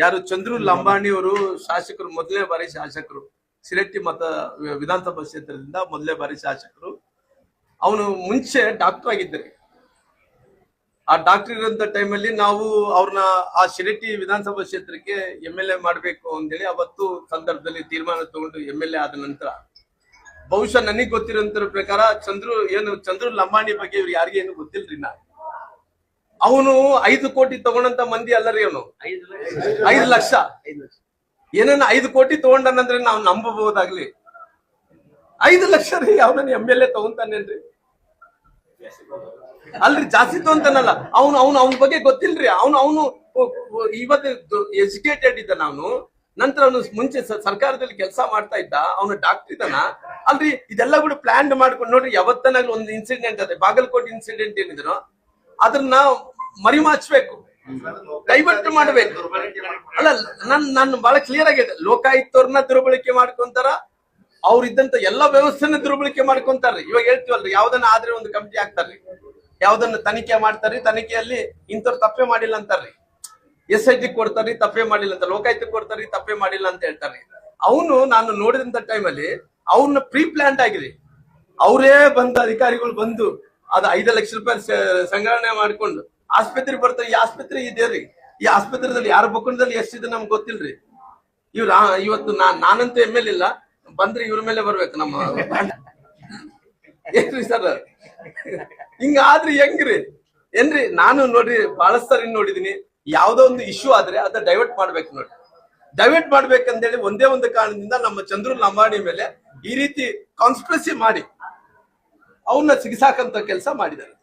ಯಾರು ಚಂದ್ರು ಲಂಬಾಣಿ ಅವರು ಶಾಸಕರು, ಮೊದಲನೇ ಬಾರಿ ಶಾಸಕರು, ಸಿರಟ್ಟಿ ವಿಧಾನಸಭಾ ಕ್ಷೇತ್ರದಿಂದ ಮೊದಲನೇ ಬಾರಿ ಶಾಸಕರು. ಅವನು ಮುಂಚೆ ಡಾಕ್ಟರ್ ಆಗಿದ್ದಾರೆ. ಆ ಡಾಕ್ಟರ್ ಇರೋಂಥ ಟೈಮಲ್ಲಿ ನಾವು ಅವ್ರನ್ನ ಆ ಶಿರಟ್ಟಿ ವಿಧಾನಸಭಾ ಕ್ಷೇತ್ರಕ್ಕೆ MLA ಮಾಡ್ಬೇಕು ಅಂತೇಳಿ ಅವತ್ತು ಸಂದರ್ಭದಲ್ಲಿ ತೀರ್ಮಾನ ತಗೊಂಡು MLA ಆದ ನಂತರ ಬಹುಶಃ ನನಗೆ ಗೊತ್ತಿರೋಂಥ ಪ್ರಕಾರ ಚಂದ್ರು ಲಂಬಾಣಿ ಬಗ್ಗೆ ಇವ್ರು ಯಾರಿಗೇನು ಗೊತ್ತಿಲ್ರಿ. ಅವನು 5 ಕೋಟಿ ತಗೊಂಡಂತ ಮಂದಿ ಅಲ್ಲರಿ. ಅವನು 5 ಲಕ್ಷ ಏನನ್ನ 5 ಕೋಟಿ ತಗೊಂಡನಂದ್ರೆ ನಾವು ನಂಬಬಹುದಾಗ್ಲಿ. 5 ಲಕ್ಷ ರೀ ಅವನನ್ನ MLA ತಗೊಂತಾನೇನ್ರಿ? ಅಲ್ರಿ, ಜಾಸ್ತಿ ತಗೊಂತಾನಲ್ಲ. ಅವನ ಬಗ್ಗೆ ಗೊತ್ತಿಲ್ರಿ. ಅವನು ಇವತ್ತು ಎಜುಕೇಟೆಡ್ ಇದ್ದಾನ. ಅವನು ನಂತರ ಅವನು ಮುಂಚೆ ಸರ್ಕಾರದಲ್ಲಿ ಕೆಲಸ ಮಾಡ್ತಾ ಇದ್ದ. ಅವನು ಡಾಕ್ಟರ್ ಇದ್ದಾನ ಅಲ್ರಿ. ಇದೆಲ್ಲ ಕೂಡ ಪ್ಲಾನ್ ಮಾಡ್ಕೊಂಡು ನೋಡ್ರಿ. ಯಾವತ್ತನಾಗ್ಲಿ ಒಂದು ಇನ್ಸಿಡೆಂಟ್ ಅದೇ ಬಾಗಲಕೋಟೆ ಇನ್ಸಿಡೆಂಟ್ ಏನಿದ್ರು ಅದನ್ನ ಮರಿಮಾಚ್ಬೇಕು, ಡೈವರ್ಟ್ ಮಾಡ್ಬೇಕು. ಅಲ್ಲ, ನಾನು ಬಹಳ ಕ್ಲಿಯರ್ ಆಗಿ ಲೋಕಾಯುಕ್ತವ್ರನ್ನ ದುರ್ಬಳಕೆ ಮಾಡ್ಕೊಂತಾರ, ಅವ್ರ ಇದ್ದಂತ ಎಲ್ಲಾ ವ್ಯವಸ್ಥೆನ ದುರ್ಬಳಕೆ ಮಾಡ್ಕೊಂತಾರ್ರಿ. ಇವಾಗ ಹೇಳ್ತೀವಲ್ರಿ, ಯಾವ್ದನ್ನ ಆದ್ರೆ ಒಂದು ಕಮಿಟಿ ಹಾಕ್ತಾರ್ರಿ, ಯಾವ್ದನ್ನ ತನಿಖೆ ಮಾಡ್ತಾರ್ರಿ, ತನಿಖೆಯಲ್ಲಿ ಇಂಥವ್ರು ತಪ್ಪೇ ಮಾಡಿಲ್ಲ ಅಂತಾರ್ರಿ, SIT ಕೊಡ್ತಾರ್ರಿ, ತಪ್ಪೇ ಮಾಡಿಲ್ಲ ಅಂತ, ಲೋಕಾಯುಕ್ತ ಕೊಡ್ತಾರ್ರಿ, ತಪ್ಪೇ ಮಾಡಿಲ್ಲ ಅಂತ ಹೇಳ್ತಾರ್ರಿ. ನಾನು ನೋಡಿದಂತ ಟೈಮಲ್ಲಿ ಅವ್ರನ್ನ ಪ್ರೀ ಪ್ಲಾಂಟ್ ಆಗಿರಿ. ಅವರೇ ಅಧಿಕಾರಿಗಳು ಬಂದು ಅದು 5 ಲಕ್ಷ ರೂಪಾಯಿ ಸಂಗ್ರಹಣೆ ಮಾಡ್ಕೊಂಡು ಆಸ್ಪತ್ರೆಗೆ ಬರ್ತಾರೆ. ಈ ಆಸ್ಪತ್ರೆ ಇದೇರಿ, ಈ ಆಸ್ಪತ್ರೆದಲ್ಲಿ ಯಾರ ಬೊಕ್ಕಣದಲ್ಲಿ ಎಷ್ಟಿದೆ ನಮ್ಗೆ ಗೊತ್ತಿಲ್ರಿ. ಇವತ್ತು ನಾನಂತೂ MLA ಇಲ್ಲ, ಬಂದ್ರೆ ಇವ್ರ ಮೇಲೆ ಬರ್ಬೇಕು ನಮ್ಮ ಏನ್ರಿ ಸರ್. ಹಿಂಗಾದ್ರಿ ಹೆಂಗ್ರಿ ಏನ್ರಿ? ನಾನು ನೋಡ್ರಿ ಬಹಳಷ್ಟು ಸರಿ ನೋಡಿದೀನಿ. ಯಾವ್ದೋ ಒಂದು ಇಶ್ಯೂ ಆದ್ರೆ ಅದ ಡೈವರ್ಟ್ ಮಾಡ್ಬೇಕು ನೋಡಿ. ಡೈವರ್ಟ್ ಮಾಡ್ಬೇಕಂತೇಳಿ ಒಂದೇ ಒಂದು ಕಾರಣದಿಂದ ನಮ್ಮ ಚಂದ್ರು ಲಂಬಾಣಿ ಮೇಲೆ ಈ ರೀತಿ ಕಾನ್ಸ್ಪಿರಸಿ ಮಾಡಿ ಅವನ್ನ ಸಿಗಿಸಾಕಂತ ಕೆಲಸ ಮಾಡಿದ್ದಾರೆ.